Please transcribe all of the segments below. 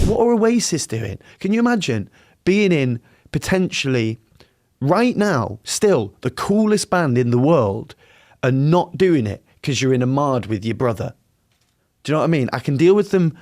What are Oasis doing? Can you imagine being in, potentially, right now, still the coolest band in the world and not doing it because you're in a mard with your brother? Do you know what I mean? I can deal with them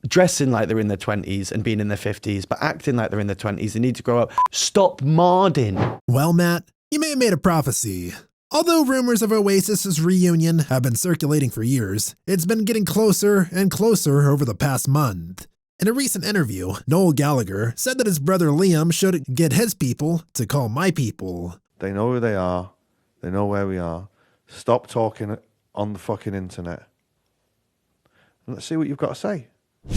dressing like they're in their 20s and being in their 50s, but acting like they're in their 20s. They need to grow up. Stop marding. Well, Matt, you may have made a prophecy. Although rumors of Oasis's reunion have been circulating for years, it's been getting closer and closer over the past month. In a recent interview, Noel Gallagher said that his brother Liam should get his people to call my people. They know who they are. They know where we are. Stop talking on the fucking internet. And let's see what you've got to say.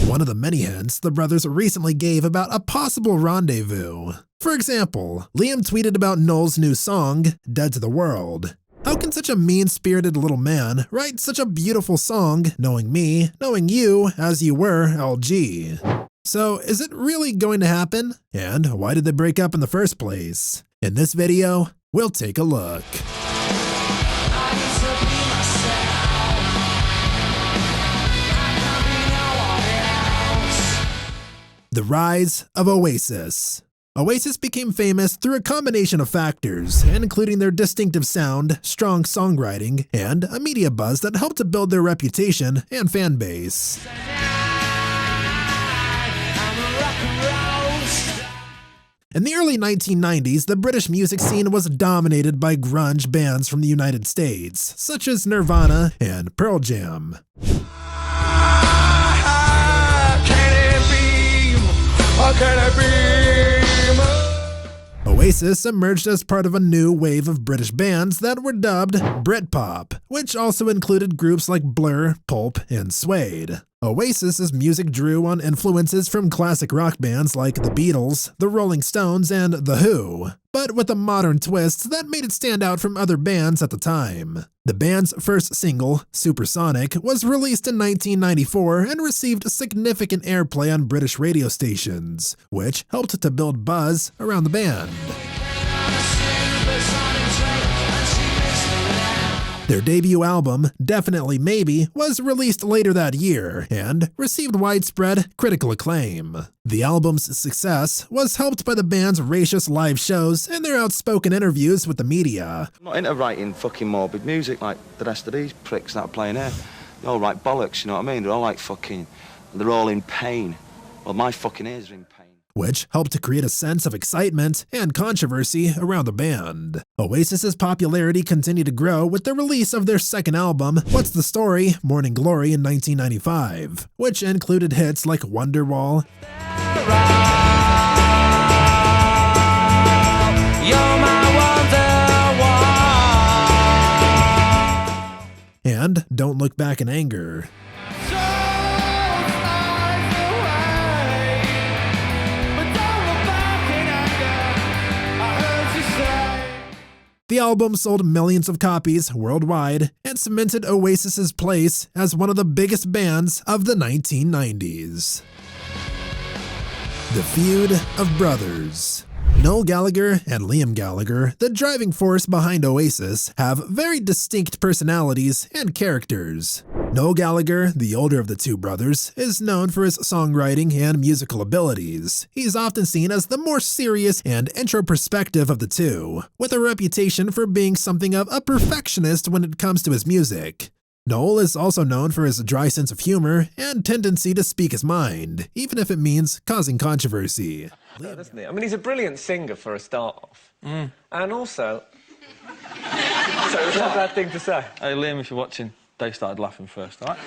One of the many hints the brothers recently gave about a possible rendezvous. For example, Liam tweeted about Noel's new song, Dead to the World. How can such a mean-spirited little man write such a beautiful song, knowing me, knowing you as you were, LG? So, is it really going to happen? And why did they break up in the first place? In this video, we'll take a look. The rise of Oasis. Oasis became famous through a combination of factors, including their distinctive sound, strong songwriting, and a media buzz that helped to build their reputation and fan base. In the early 1990s, the British music scene was dominated by grunge bands from the United States, such as Nirvana and Pearl Jam. Oasis emerged as part of a new wave of British bands that were dubbed Britpop, which also included groups like Blur, Pulp, and Suede. Oasis's music drew on influences from classic rock bands like the Beatles, the Rolling Stones, and The Who, but with a modern twist that made it stand out from other bands at the time. The band's first single, Supersonic, was released in 1994 and received significant airplay on British radio stations, which helped to build buzz around the band. Their debut album, Definitely Maybe, was released later that year and received widespread critical acclaim. The album's success was helped by the band's raucous live shows and their outspoken interviews with the media. I'm not into writing fucking morbid music like the rest of these pricks that are playing here. They all write bollocks, you know what I mean? They're all like fucking, they're all in pain. Well, my fucking ears are in pain. Which helped to create a sense of excitement and controversy around the band. Oasis's popularity continued to grow with the release of their second album, What's the Story? Morning Glory in 1995, which included hits like Wonderwall, and Don't Look Back in Anger. The album sold millions of copies worldwide and cemented Oasis's place as one of the biggest bands of the 1990s. The Feud of Brothers. Noel Gallagher and Liam Gallagher, the driving force behind Oasis, have very distinct personalities and characters. Noel Gallagher, the older of the two brothers, is known for his songwriting and musical abilities. He's often seen as the more serious and introspective of the two, with a reputation for being something of a perfectionist when it comes to his music. Noel is also known for his dry sense of humor and tendency to speak his mind, even if it means causing controversy. Doesn't it? I mean, he's a brilliant singer for a start-off. And also... so it's not a bad thing to say. Hey, Liam, if you're watching, Dave started laughing first, all right?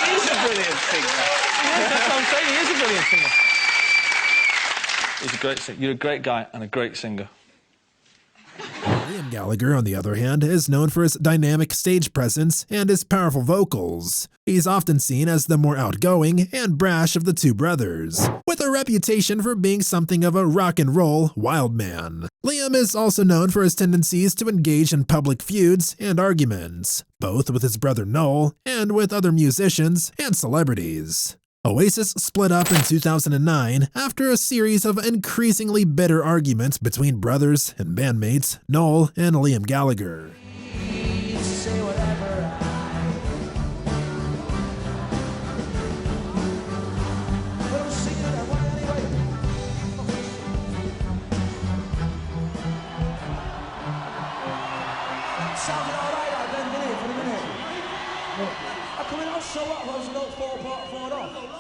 He is a brilliant singer. Yeah, that's what I'm saying, he is a brilliant singer. He's a great singer. You're a great guy and a great singer. Liam Gallagher, on the other hand, is known for his dynamic stage presence and his powerful vocals. He's often seen as the more outgoing and brash of the two brothers, with a reputation for being something of a rock and roll wild man. Liam is also known for his tendencies to engage in public feuds and arguments, both with his brother Noel and with other musicians and celebrities. Oasis split up in 2009 after a series of increasingly bitter arguments between brothers and bandmates Noel and Liam Gallagher. I come in, I'll show up, I was about 4 off.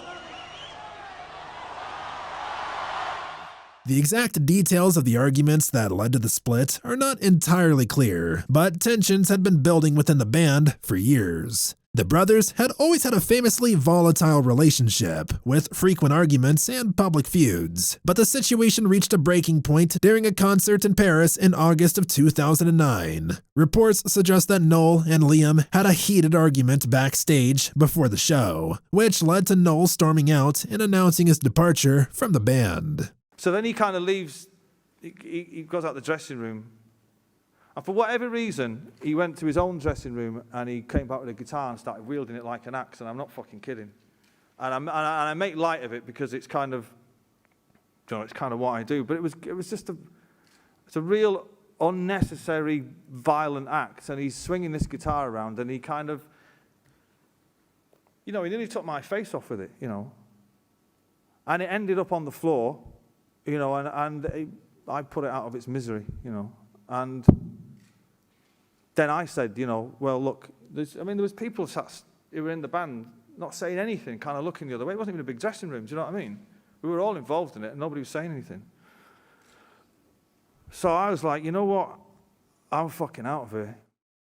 The exact details of the arguments that led to the split are not entirely clear, but tensions had been building within the band for years. The brothers had always had a famously volatile relationship, with frequent arguments and public feuds, but the situation reached a breaking point during a concert in Paris in August of 2009. Reports suggest that Noel and Liam had a heated argument backstage before the show, which led to Noel storming out and announcing his departure from the band. So then he kind of leaves, he goes out the dressing room. And for whatever reason, he went to his own dressing room and he came back with a guitar and started wielding it like an axe, and I'm not fucking kidding. And I make light of it because it's kind of, you know, it's kind of what I do. But it was just it's a real unnecessary, violent act. And he's swinging this guitar around and he kind of, you know, he nearly took my face off with it, you know. And it ended up on the floor, you know, and I put it out of its misery, you know. And then I said, you know, well, look, there was people who were in the band not saying anything, kind of looking the other way. It wasn't even a big dressing room, do you know what I mean? We were all involved in it and nobody was saying anything. So I was like, you know what? I'm fucking out of here.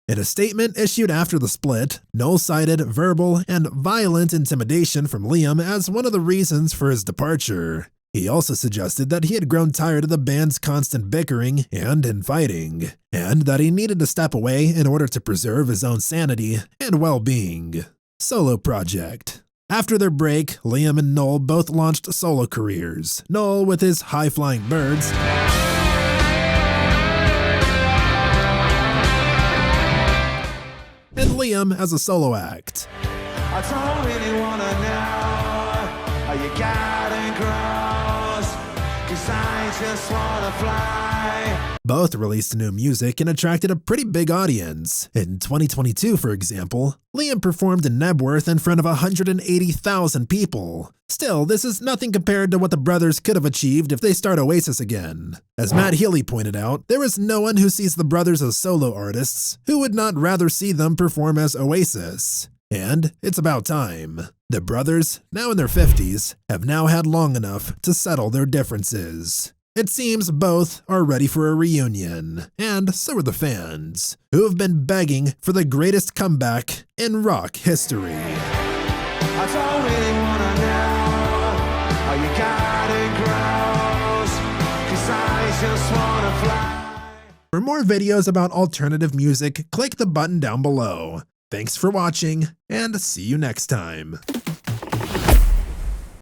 In a statement issued after the split, Noel cited verbal and violent intimidation from Liam as one of the reasons for his departure. He also suggested that he had grown tired of the band's constant bickering and infighting, and that he needed to step away in order to preserve his own sanity and well-being. Solo project. After their break, Liam and Noel both launched solo careers, Noel with his High-Flying Birds, and Liam as a solo act. I don't really wanna know how you got and grows, 'cause I just wanna fly. Both released new music and attracted a pretty big audience. In 2022, for example, Liam performed in Nebworth in front of 180,000 people. Still, this is nothing compared to what the brothers could have achieved if they start Oasis again. As Matt Healy pointed out, there is no one who sees the brothers as solo artists who would not rather see them perform as Oasis. And it's about time. The brothers, now in their 50s, have now had long enough to settle their differences. It seems both are ready for a reunion, and so are the fans, who have been begging for the greatest comeback in rock history. I don't really wanna know how you got and grows, 'cause I just wanna fly. For more videos about alternative music, click the button down below. Thanks for watching, and see you next time.